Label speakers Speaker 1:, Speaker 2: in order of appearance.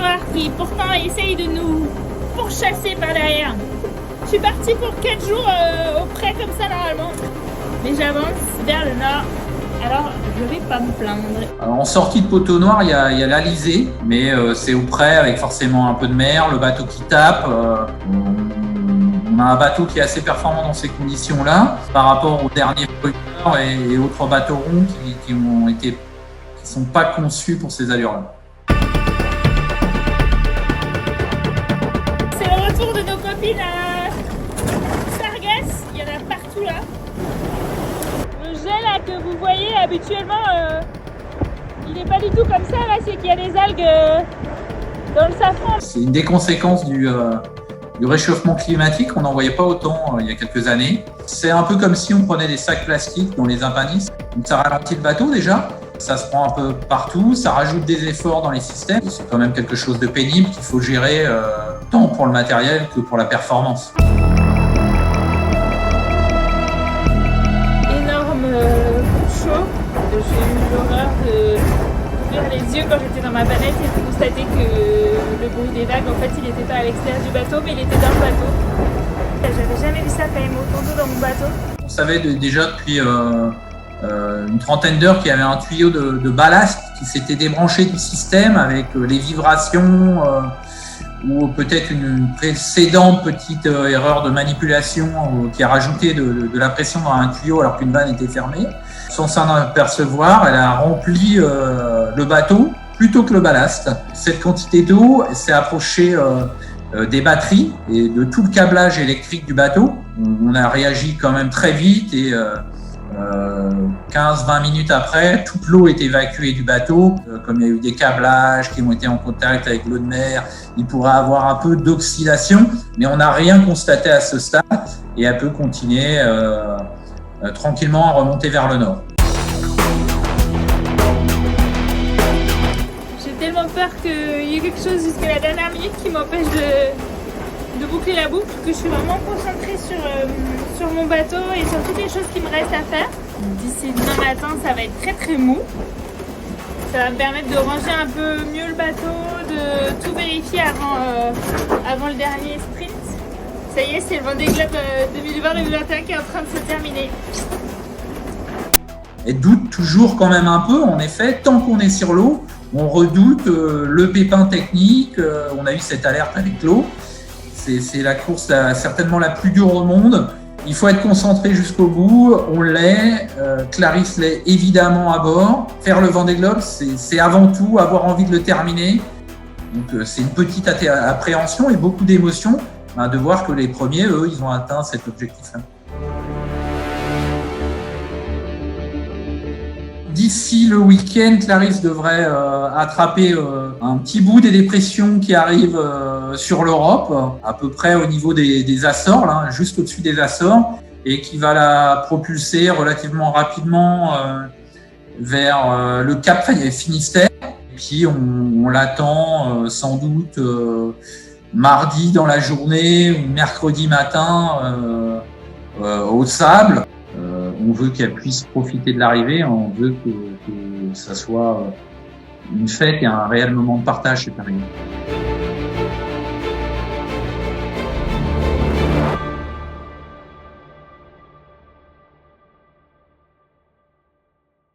Speaker 1: noir qui pourtant essaye de nous pourchasser par derrière. Je suis partie pour 4 jours au près comme ça normalement. Mais j'avance vers le nord, alors je vais pas me plaindre.
Speaker 2: Alors, en sortie de Poteau Noir, il y a l'Alizé, mais c'est au près avec forcément un peu de mer, le bateau qui tape. On a un bateau qui est assez performant dans ces conditions-là par rapport aux derniers pollueurs et autres bateaux ronds qui sont pas conçus pour ces allures-là.
Speaker 1: C'est le retour de nos copines à Sargasses, il y en a partout là. Le jet là que vous voyez habituellement, il n'est pas du tout comme ça là, c'est qu'il y a des algues dans le safran.
Speaker 2: C'est une des conséquences du réchauffement climatique. On n'en voyait pas autant il y a quelques années. C'est un peu comme si on prenait des sacs plastiques dans les appendices. Donc ça ralentit le bateau déjà, ça se prend un peu partout, ça rajoute des efforts dans les systèmes. C'est quand même quelque chose de pénible qu'il faut gérer tant pour le matériel que pour la performance.
Speaker 1: Énorme coup de chaud. J'ai eu l'horreur d'ouvrir les yeux quand j'étais dans ma banette et de constater que le bruit des vagues, en fait, il n'était pas à l'extérieur du bateau, mais il était dans le bateau. J'avais jamais vu ça quand même autant d'eau dans mon bateau.
Speaker 2: On savait déjà depuis une trentaine d'heures qu'il y avait un tuyau de ballast qui s'était débranché du système avec les vibrations ou peut-être une précédente petite erreur de manipulation qui a rajouté de la pression dans un tuyau alors qu'une vanne était fermée. Sans s'en apercevoir, elle a rempli le bateau plutôt que le ballast. Cette quantité d'eau s'est approchée des batteries et de tout le câblage électrique du bateau. On a réagi quand même très vite et 15-20 minutes après, toute l'eau est évacuée du bateau. Comme il y a eu des câblages qui ont été en contact avec l'eau de mer, il pourrait avoir un peu d'oxydation, mais on n'a rien constaté à ce stade et elle peut continuer tranquillement à remonter vers le nord.
Speaker 1: J'ai tellement peur qu'il y ait quelque chose jusqu'à la dernière minute qui m'empêche de boucler la boucle, que je suis vraiment concentrée sur mon bateau et sur toutes les choses qui me restent à faire. D'ici demain matin, ça va être très très mou. Ça va me permettre de ranger un peu mieux le bateau, de tout vérifier avant le dernier sprint. Ça y est, c'est le Vendée Globe 2020-2021 qui est en train de se terminer.
Speaker 2: Elle doute toujours quand même un peu, en effet, tant qu'on est sur l'eau, on redoute le pépin technique, on a eu cette alerte avec l'eau. C'est la course certainement la plus dure au monde. Il faut être concentré jusqu'au bout, on l'est, Clarisse l'est évidemment à bord. Faire le Vendée Globe, c'est avant tout avoir envie de le terminer. Donc c'est une petite appréhension et beaucoup d'émotions de voir que les premiers, eux, ils ont atteint cet objectif-là. D'ici le week-end, Clarisse devrait attraper un petit bout des dépressions qui arrivent sur l'Europe, à peu près au niveau des Açores, là, juste au-dessus des Açores, et qui va la propulser relativement rapidement vers le Cap Finistère. Et puis on l'attend sans doute mardi dans la journée ou mercredi matin au Sable. On veut qu'elle puisse profiter de l'arrivée, on veut que ça soit une fête et un réel moment de partage cette arrivée.